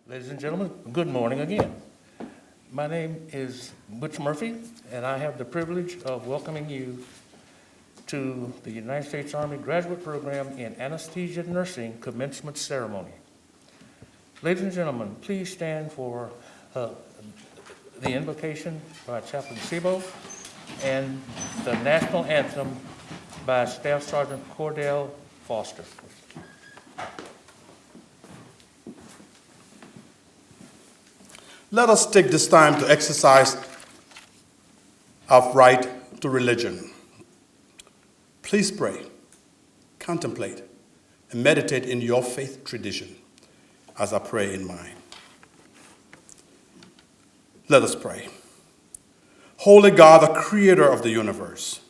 Ladies and gentlemen, good morning again. My name is Butch Murphy, and I have the privilege of welcoming you to the United States Army Graduate Program in Anesthesia Nursing Commencement Ceremony. Ladies and gentlemen, please stand for the invocation by Chaplain Sebo and the national anthem by Staff Sergeant Cordell Foster. Let us take this time to exercise our right to religion. Please pray, contemplate, and meditate in your faith tradition as I pray in mine. Let us pray. Holy God, the creator of the universe,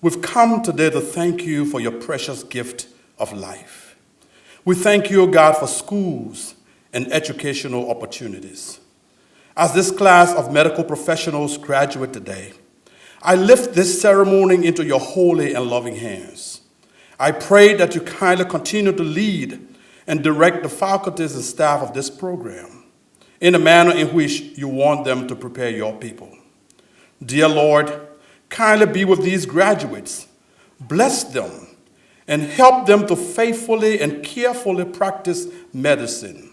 we've come today to thank you for your precious gift of life. We thank you, God, for schools and educational opportunities. As this class of medical professionals graduate today, I lift this ceremony into your holy and loving hands. I pray that you kindly continue to lead and direct the faculties and staff of this program in the manner in which you want them to prepare your people. Dear Lord, kindly be with these graduates, bless them, and help them to faithfully and carefully practice medicine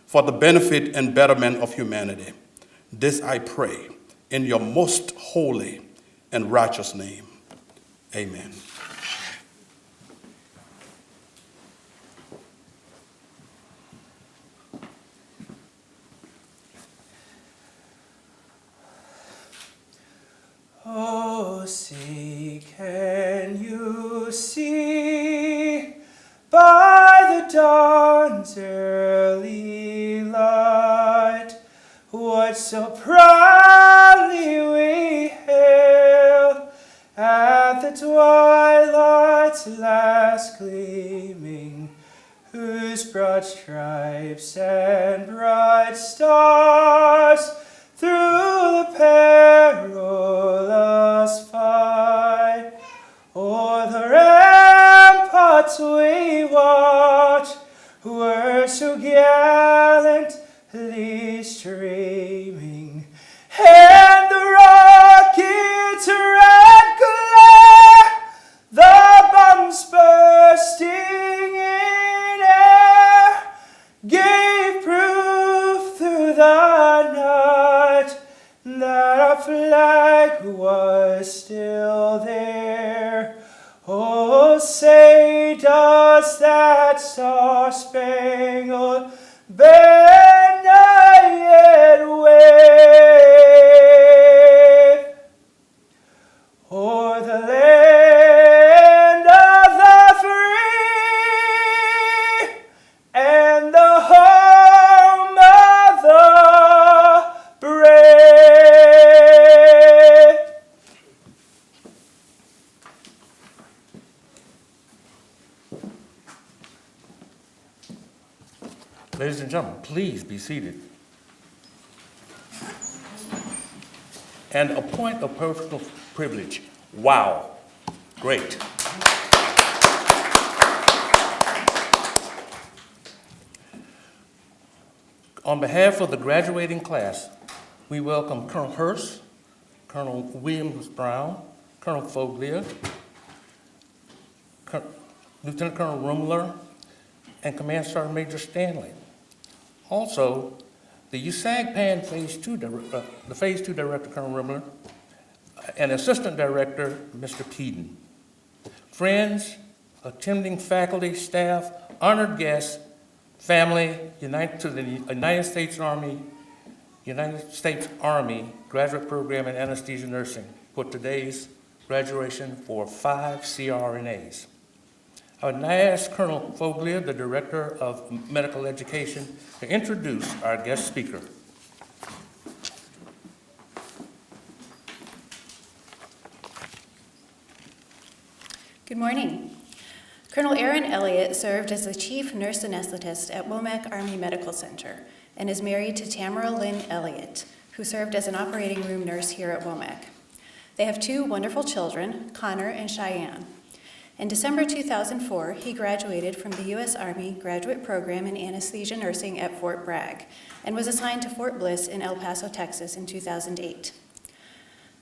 for the benefit and betterment of humanity. This I pray in your most holy and righteous name. Amen. Oh, see, can you see by the dawn's early light what so proudly we hailed at the twilight's last gleaming, whose broad stripes and bright stars through the perilous fight o'er the ramparts we watched were so gallantly streaming, and the rocket's red glare, the bombs bursting in air, gave proof through the night that our flag was still there. Oh, say does that star-spangled banner yet wave o'er the land of the free and the home of the brave? Ladies and gentlemen, please be seated. And a point of personal privilege. Wow, great. On behalf of the graduating class, we welcome Colonel Hurst, Colonel Williams Brown, Colonel Foglia, Lieutenant Colonel Rumler, and Command Sergeant Major Stanley. Also, the USAG-PAN Phase 2 Director, Colonel Rumler, and Assistant Director, Mr. Keaton. Friends, attending faculty, staff, honored guests, family, to the United States Army Graduate Program in Anesthesia Nursing for today's graduation for 5 CRNAs. I would now ask Colonel Foglia, the Director of Medical Education, to introduce our guest speaker. Good morning. Colonel Aaron Elliott served as the Chief Nurse Anesthetist at Womack Army Medical Center and is married to Tamara Lynn Elliott, who served as an operating room nurse here at Womack. They have 2 wonderful children, Connor and Cheyenne. In December 2004, he graduated from the U.S. Army Graduate Program in Anesthesia Nursing at Fort Bragg and was assigned to Fort Bliss in El Paso, Texas in 2008.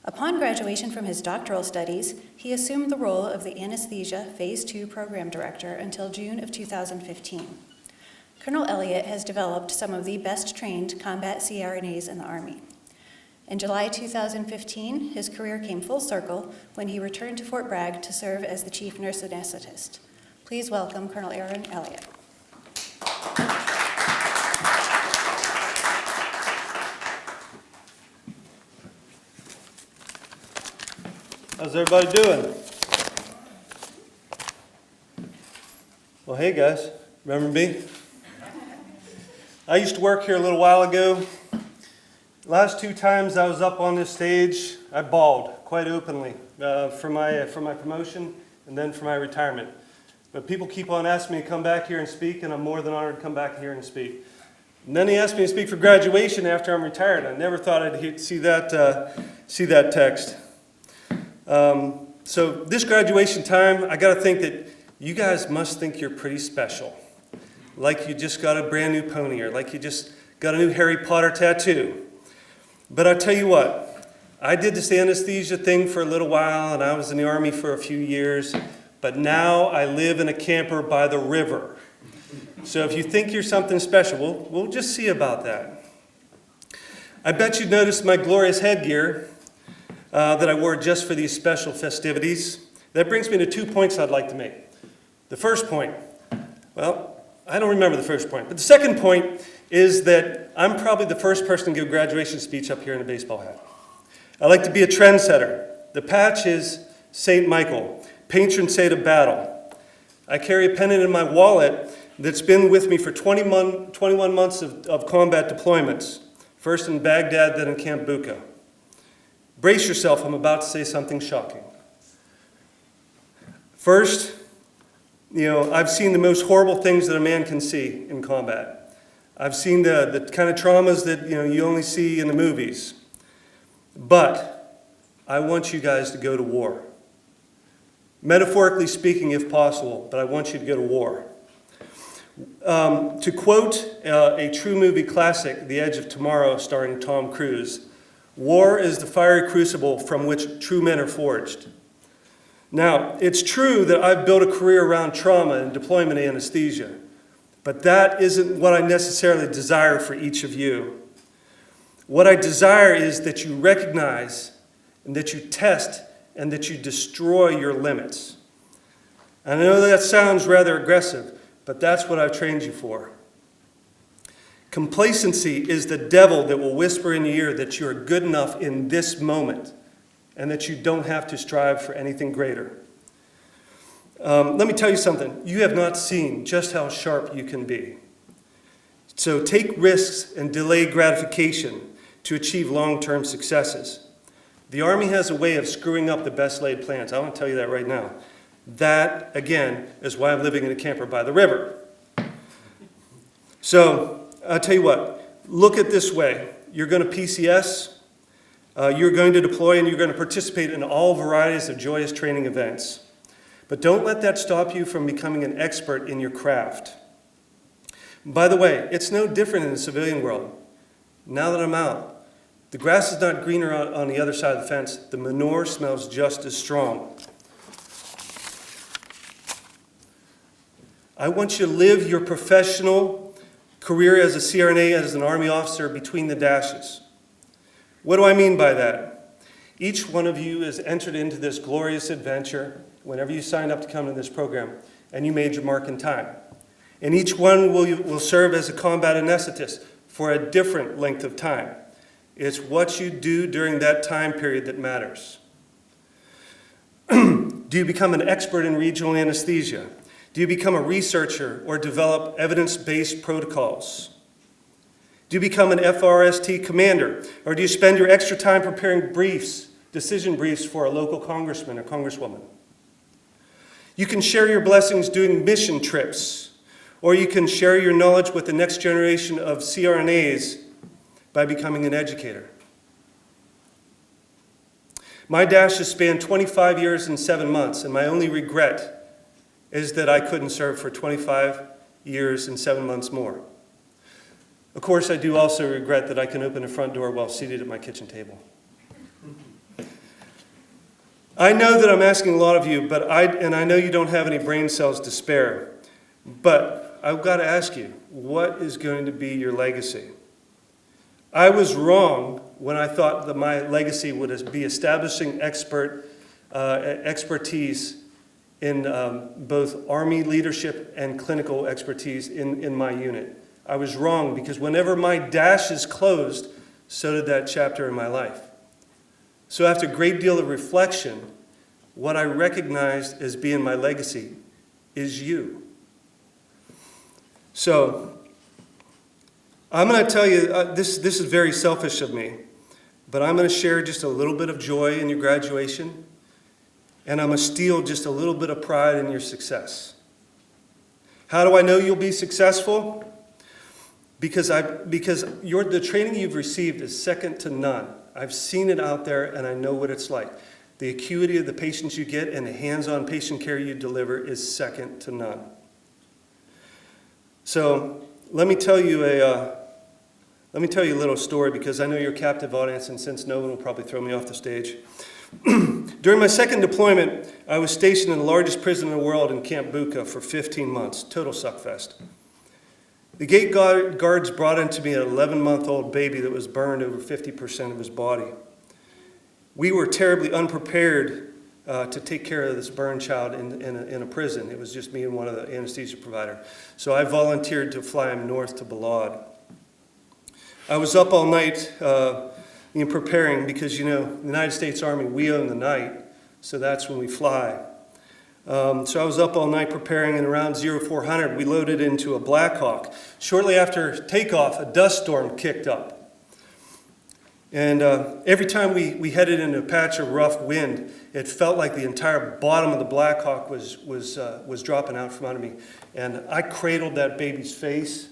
Upon graduation from his doctoral studies, he assumed the role of the Anesthesia Phase 2 Program Director until June of 2015. Colonel Elliott has developed some of the best-trained combat CRNAs in the Army. In July 2015, his career came full circle when he returned to Fort Bragg to serve as the Chief Nurse Anesthetist. Please welcome Colonel Aaron Elliott. How's everybody doing? Well, hey guys, remember me? I used to work here a little while ago. Last 2 times I was up on this stage, I bawled quite openly for my promotion and then for my retirement. But people keep on asking me to come back here and speak, and I'm more than honored to come back here and speak. And then they asked me to speak for graduation after I'm retired. I never thought I'd see that text. So this graduation time, I got to think that you guys must think you're pretty special. Like you just got a brand new pony, or like you just got a new Harry Potter tattoo. But I tell you what, I did this anesthesia thing for a little while, and I was in the Army for a few years, but now I live in a camper by the river. So if you think you're something special, we'll just see about that. I bet you'd noticed my glorious headgear that I wore just for these special festivities. That brings me to 2 points I'd like to make. The first point, well, I don't remember the first point, but the second point is that I'm probably the first person to give a graduation speech up here in a baseball hat. I like to be a trendsetter. The patch is St. Michael, patron saint of battle. I carry a pennant in my wallet that's been with me for 21 months of combat deployments, first in Baghdad, then in Camp Bucca. Brace yourself, I'm about to say something shocking. First, I've seen the most horrible things that a man can see in combat. I've seen the kind of traumas that you only see in the movies. But I want you guys to go to war. Metaphorically speaking, if possible, but I want you to go to war. To quote a true movie classic, The Edge of Tomorrow, starring Tom Cruise, war is the fiery crucible from which true men are forged. Now, it's true that I've built a career around trauma and deployment anesthesia, but that isn't what I necessarily desire for each of you. What I desire is that you recognize and that you test and that you destroy your limits. I know that sounds rather aggressive, but that's what I've trained you for. Complacency is the devil that will whisper in your ear that you are good enough in this moment and that you don't have to strive for anything greater. Let me tell you something. You have not seen just how sharp you can be. So take risks and delay gratification to achieve long-term successes. The Army has a way of screwing up the best laid plans. I want to tell you that right now. That, again, is why I'm living in a camper by the river. So, I'll tell you what, look at it this way. You're going to PCS, you're going to deploy, and you're going to participate in all varieties of joyous training events. But don't let that stop you from becoming an expert in your craft. By the way, it's no different in the civilian world. Now that I'm out, the grass is not greener on the other side of the fence. The manure smells just as strong. I want you to live your professional career as a CRNA, as an Army officer, between the dashes. What do I mean by that? Each one of you has entered into this glorious adventure whenever you signed up to come to this program, and you made your mark in time. And each one will serve as a combat anesthetist for a different length of time. It's what you do during that time period that matters. Do you become an expert in regional anesthesia? Do you become a researcher or develop evidence-based protocols? Do you become an FRST commander? Or do you spend your extra time preparing briefs, decision briefs for a local congressman or congresswoman? You can share your blessings doing mission trips, or you can share your knowledge with the next generation of CRNAs by becoming an educator. My dash has spanned 25 years and 7 months, and my only regret is that I couldn't serve for 25 years and 7 months more. Of course, I do also regret that I can open the front door while seated at my kitchen table. I know that I'm asking a lot of you, and I know you don't have any brain cells to spare, but I've got to ask you, what is going to be your legacy? I was wrong when I thought that my legacy would be establishing expertise in both Army leadership and clinical expertise in my unit. I was wrong because whenever my dashes closed, so did that chapter in my life. So after a great deal of reflection, what I recognized as being my legacy is you. So I'm going to tell you, this is very selfish of me, but I'm going to share just a little bit of joy in your graduation, and I'm going to steal just a little bit of pride in your success. How do I know you'll be successful? Because the training you've received is second to none. I've seen it out there, and I know what it's like. The acuity of the patients you get and the hands-on patient care you deliver is second to none. So let me tell you a little story, because I know you're a captive audience, and since no one will probably throw me off the stage. During my second deployment, I was stationed in the largest prison in the world in Camp Bucca for 15 months. Total suckfest. The gate guards brought into me an 11-month-old baby that was burned over 50% of his body. We were terribly unprepared to take care of this burned child in a prison. It was just me and one other anesthesia provider. So I volunteered to fly him north to Balad. I was up all night preparing because, the United States Army, we own the night, so that's when we fly. So I was up all night preparing, and around 0400, we loaded into a Black Hawk. Shortly after takeoff, a dust storm kicked up. And every time we headed into a patch of rough wind, it felt like the entire bottom of the Black Hawk was dropping out from under me. And I cradled that baby's face,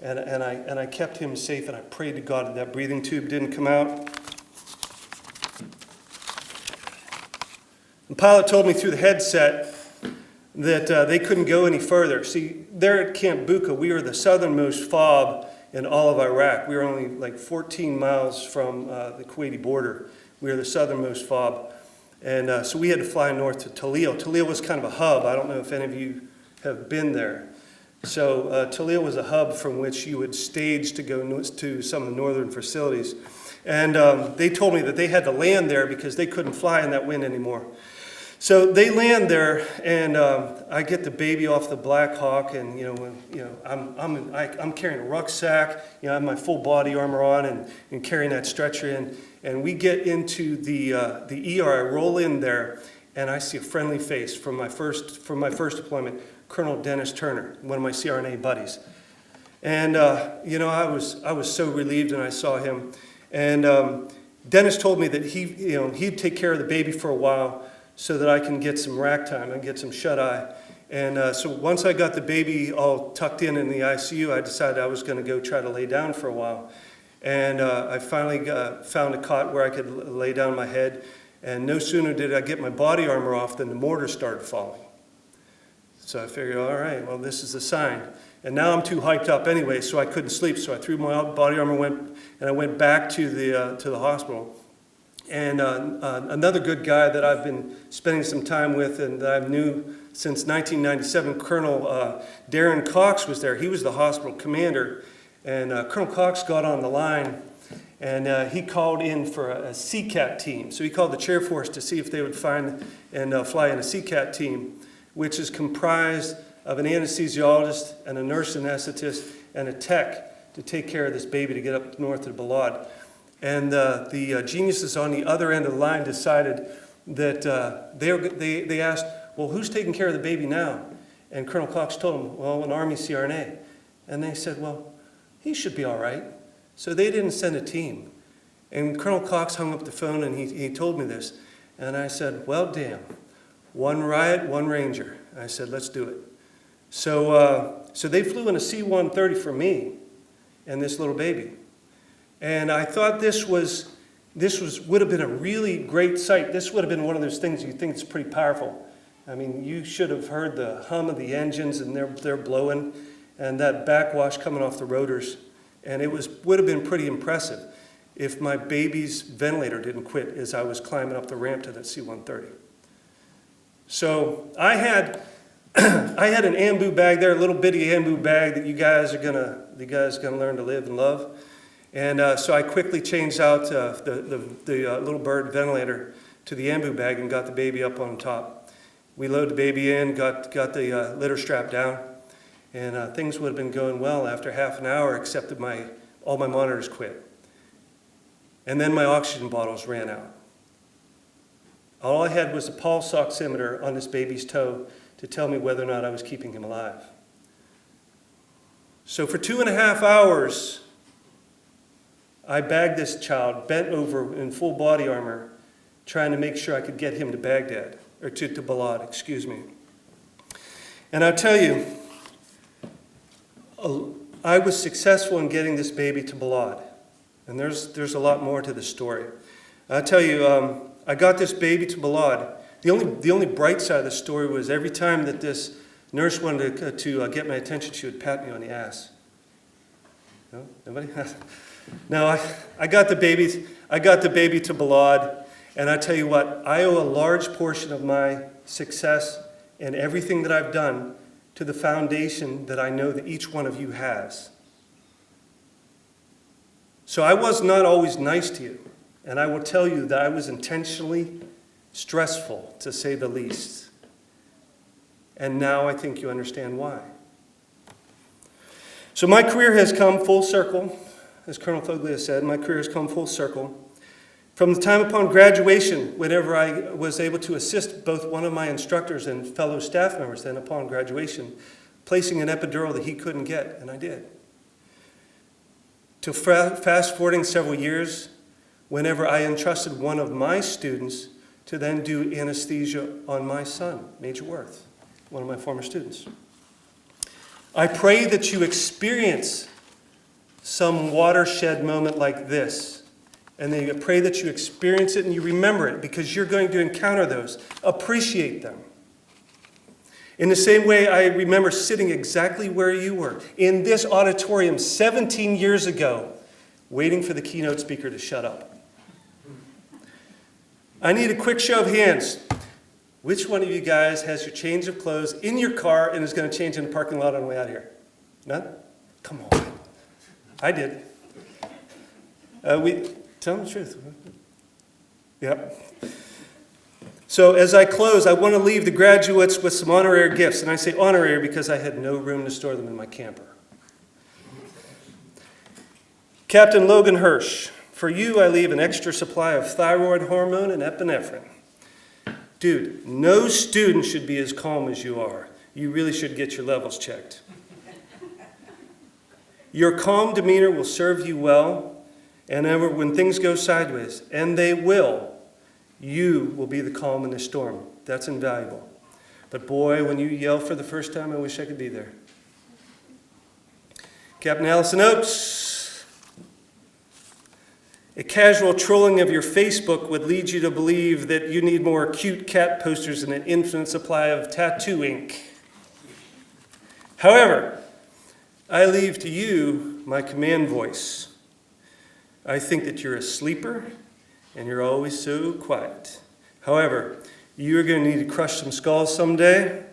and I kept him safe, and I prayed to God that breathing tube didn't come out. The pilot told me through the headset that they couldn't go any further. See, there at Camp Bucca, we were the southernmost FOB in all of Iraq. We were only like 14 miles from the Kuwaiti border. We were the southernmost FOB. And so we had to fly north to Talil. Talil was kind of a hub. I don't know if any of you have been there. So Talil was a hub from which you would stage to go to some of the northern facilities. And they told me that they had to land there because they couldn't fly in that wind anymore. So they land there, and I get the baby off the Black Hawk, and I'm carrying a rucksack. I have my full body armor on, and carrying that stretcher in. And we get into the ER. I roll in there, and I see a friendly face from my first deployment, Colonel Dennis Turner, one of my CRNA buddies. And I was so relieved, and I saw him. And Dennis told me that he'd take care of the baby for a while, so that I can get some rack time and get some shut-eye. And so once I got the baby all tucked in the ICU, I decided I was going to go try to lay down for a while. And I finally found a cot where I could lay down my head. And no sooner did I get my body armor off than the mortar started falling. So I figured, all right, well, this is a sign. And now I'm too hyped up anyway, so I couldn't sleep. So I threw my body armor and I went back to the hospital. And another good guy that I've been spending some time with and that I've knew since 1997, Colonel Darren Cox was there. He was the hospital commander. And Colonel Cox got on the line, and he called in for a CCAT team. So he called the Chair Force to see if they would find and fly in a CCAT team, which is comprised of an anesthesiologist and a nurse anesthetist and a tech to take care of this baby to get up north to Balad. And the geniuses on the other end of the line decided that they asked, well, who's taking care of the baby now? And Colonel Cox told them, well, an Army CRNA. And they said, well, he should be all right. So they didn't send a team. And Colonel Cox hung up the phone, and he told me this. And I said, well, damn, one riot, one ranger. I said, let's do it. So they flew in a C-130 for me and this little baby. And I thought this would have been a really great sight. This would have been one of those things you think is pretty powerful. I mean, you should have heard the hum of the engines, and they're blowing, and that backwash coming off the rotors. And it would have been pretty impressive if my baby's ventilator didn't quit as I was climbing up the ramp to that C-130. So I had an ambu bag there, a little bitty ambu bag that you guys are gonna learn to live and love. And so I quickly changed out the little bird ventilator to the ambu bag and got the baby up on top. We loaded the baby in, got the litter strap down, and things would have been going well after half an hour, except that all my monitors quit. And then my oxygen bottles ran out. All I had was a pulse oximeter on this baby's toe to tell me whether or not I was keeping him alive. So for 2.5 hours, I bagged this child, bent over in full body armor, trying to make sure I could get him to Baghdad, or to Balad, excuse me. And I'll tell you, I was successful in getting this baby to Balad. And there's a lot more to the story. I'll tell you, I got this baby to Balad. The only bright side of the story was every time that this nurse wanted to get my attention, she would pat me on the ass. No? Nobody? No, I got the baby to Balad, and I tell you what, I owe a large portion of my success and everything that I've done to the foundation that I know that each one of you has. So I was not always nice to you, and I will tell you that I was intentionally stressful, to say the least. And now I think you understand why. So my career has come full circle, as Colonel Foglia said, my career has come full circle. From the time upon graduation, whenever I was able to assist both one of my instructors and fellow staff members then upon graduation, placing an epidural that he couldn't get, and I did. To fast forwarding several years, whenever I entrusted one of my students to then do anesthesia on my son, Major Worth, one of my former students. I pray that you experience some watershed moment like this, and then I pray that you experience it and you remember it, because you're going to encounter those. Appreciate them. In the same way, I remember sitting exactly where you were, in this auditorium 17 years ago, waiting for the keynote speaker to shut up. I need a quick show of hands. Which one of you guys has your change of clothes in your car and is going to change in the parking lot on the way out of here? None? Come on. I did. Tell them the truth. Yep. So as I close, I want to leave the graduates with some honorary gifts. And I say honorary because I had no room to store them in my camper. Captain Logan Hirsch, for you I leave an extra supply of thyroid hormone and epinephrine. Dude, no student should be as calm as you are. You really should get your levels checked. Your calm demeanor will serve you well, and when things go sideways, and they will, you will be the calm in the storm. That's invaluable. But boy, when you yell for the first time, I wish I could be there. Captain Allison Oakes, a casual trolling of your Facebook would lead you to believe that you need more cute cat posters and an infinite supply of tattoo ink. However, I leave to you my command voice. I think that you're a sleeper, and you're always so quiet. However, you're going to need to crush some skulls someday.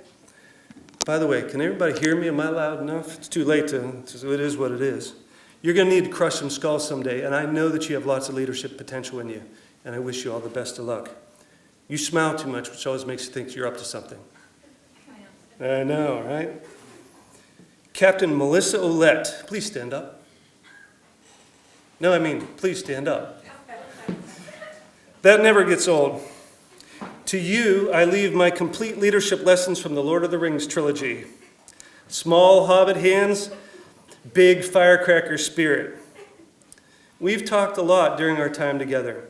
By the way, can everybody hear me? Am I loud enough? It's too late so it is what it is. You're going to need to crush some skulls someday, and I know that you have lots of leadership potential in you, and I wish you all the best of luck. You smile too much, which always makes you think you're up to something. I know, right? Captain Melissa Ouellette, please stand up. No, I mean, please stand up. That never gets old. To you, I leave my complete leadership lessons from the Lord of the Rings trilogy. Small hobbit hands, big firecracker spirit. We've talked a lot during our time together.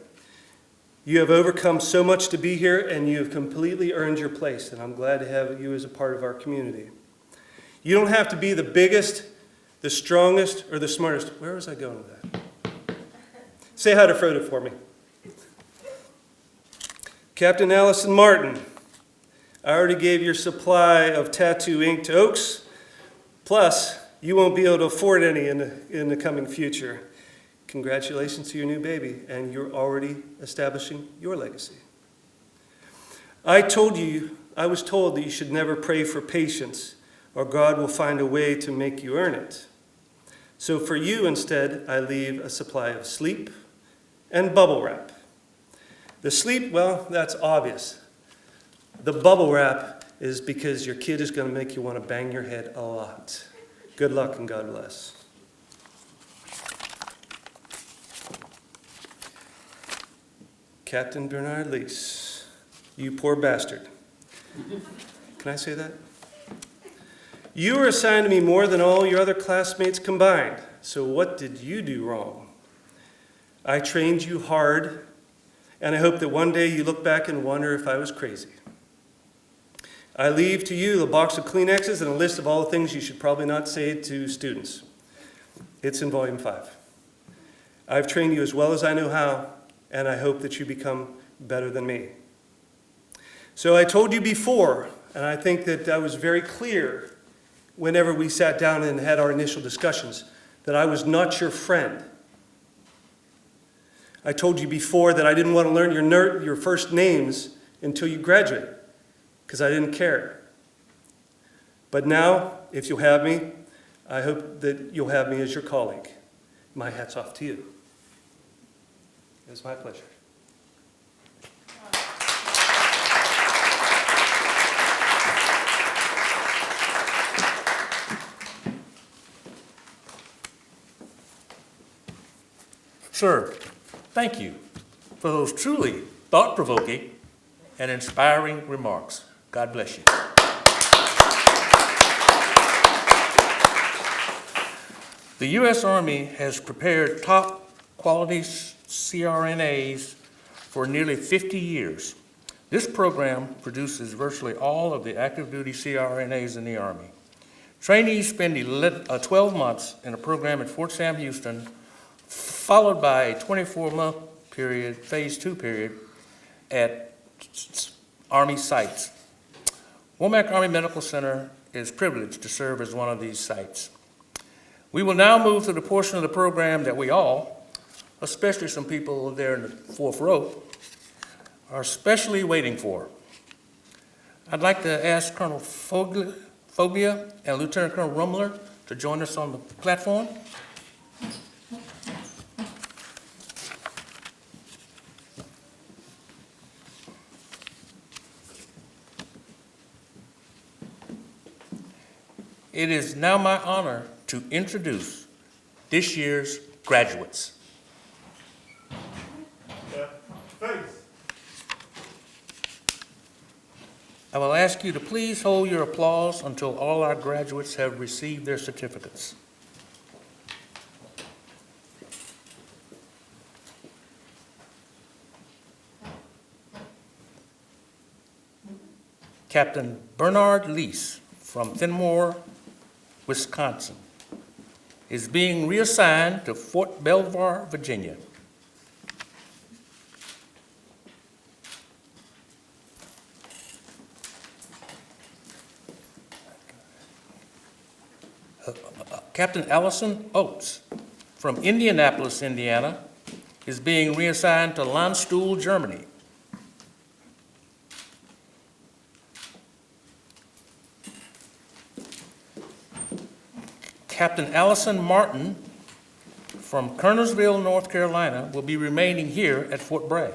You have overcome so much to be here, and you have completely earned your place, and I'm glad to have you as a part of our community. You don't have to be the biggest, the strongest, or the smartest. Where was I going with that? Say hi to Frodo for me. Captain Allison Martin, I already gave your supply of tattoo ink to Oaks. Plus, you won't be able to afford any in the coming future. Congratulations to your new baby, and you're already establishing your legacy. I was told that you should never pray for patience, or God will find a way to make you earn it. So for you, instead, I leave a supply of sleep and bubble wrap. The sleep, well, that's obvious. The bubble wrap is because your kid is going to make you want to bang your head a lot. Good luck and God bless. Captain Bernard Lease, you poor bastard. Can I say that? You were assigned to me more than all your other classmates combined. So what did you do wrong? I trained you hard, and I hope that one day you look back and wonder if I was crazy. I leave to you the box of Kleenexes and a list of all the things you should probably not say to students. It's in volume 5. I've trained you as well as I know how, and I hope that you become better than me. So I told you before, and I think that I was very clear whenever we sat down and had our initial discussions, that I was not your friend. I told you before that I didn't want to learn your first names until you graduated, because I didn't care. But now, if you'll have me, I hope that you'll have me as your colleague. My hat's off to you. It's my pleasure. Sir, thank you for those truly thought-provoking and inspiring remarks. God bless you. The U.S. Army has prepared top quality CRNAs for nearly 50 years. This program produces virtually all of the active duty CRNAs in the Army. Trainees spend 12 months in a program at Fort Sam Houston, followed by a 24-month period, phase 2 period, at Army sites. Womack Army Medical Center is privileged to serve as one of these sites. We will now move to the portion of the program that we all, especially some people there in the fourth row, are especially waiting for. I'd like to ask Colonel Foglia and Lieutenant Colonel Rumler to join us on the platform. It is now my honor to introduce this year's graduates. I will ask you to please hold your applause until all our graduates have received their certificates. Captain Bernard Lease from Fenimore, Wisconsin, is being reassigned to Fort Belvoir, Virginia. Captain Allison Oates from Indianapolis, Indiana, is being reassigned to Landstuhl, Germany. Captain Allison Martin from Kernersville, North Carolina, will be remaining here at Fort Bragg.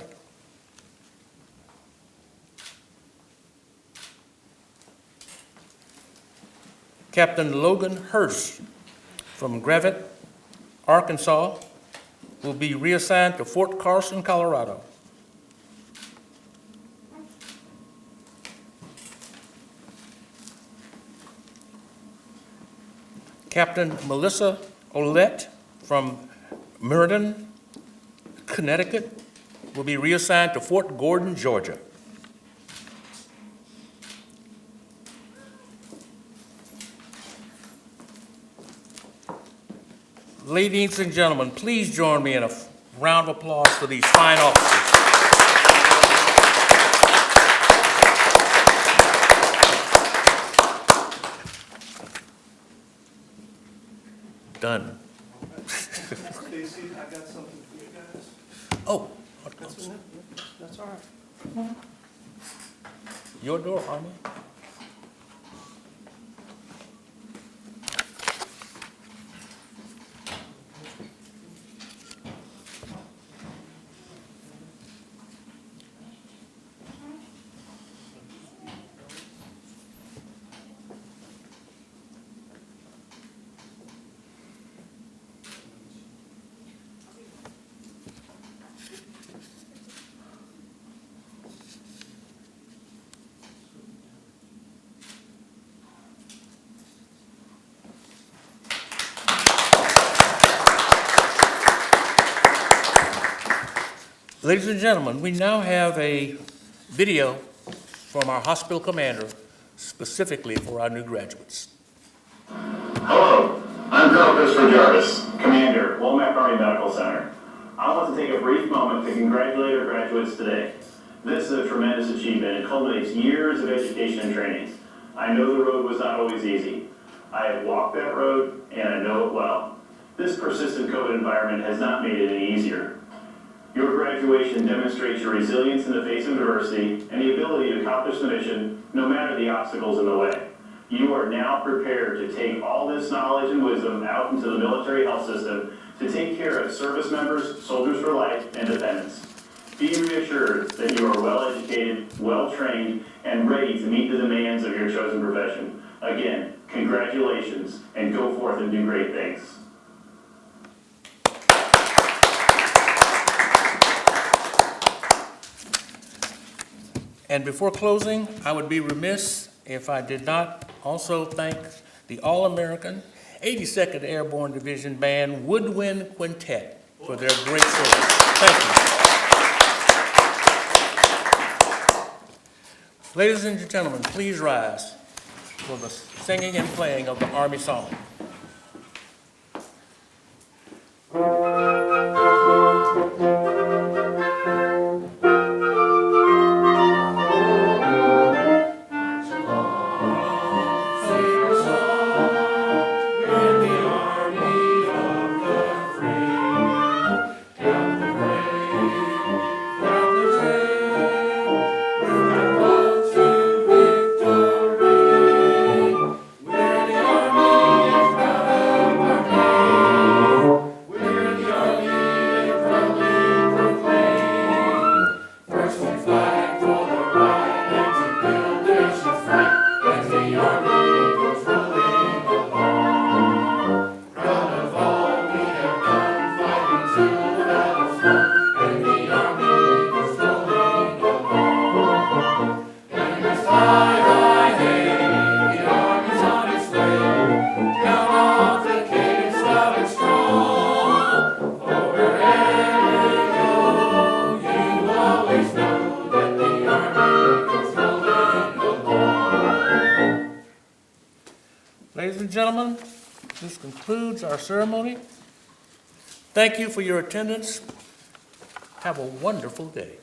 Captain Logan Hurst from Gravette, Arkansas, will be reassigned to Fort Carson, Colorado. Captain Melissa Olette from Meriden, Connecticut, will be reassigned to Fort Gordon, Georgia. Ladies and gentlemen, please join me in a round of applause for these fine officers. Done. Stacy, I got something for you guys. Oh, That's all right. your door, Army. Ladies and gentlemen, we now have a video from our hospital commander specifically for our new graduates. Hello, I'm Colonel Christopher Jarvis, Commander, Womack Army Medical Center. I want to take a brief moment to congratulate our graduates today. This is a tremendous achievement and culminates years of education and training. I know the road was not always easy. I have walked that road and I know it well. This persistent COVID environment has not made it any easier. Your graduation demonstrates your resilience in the face of adversity and the ability to accomplish the mission no matter the obstacles in the way. You are now prepared to take all this knowledge and wisdom out into the military health system to take care of service members, soldiers for life, and dependents. Be reassured that you are well educated, well trained, and ready to meet the demands of your chosen profession. Again, congratulations, and go forth and do great things. And before closing, I would be remiss if I did not also thank the All-American 82nd Airborne Division Band Woodwind Quintet for their great service. Thank you. Ladies and gentlemen, please rise for the singing and playing of the Army Song. Ladies and gentlemen, this concludes our ceremony. Thank you for your attendance. Have a wonderful day.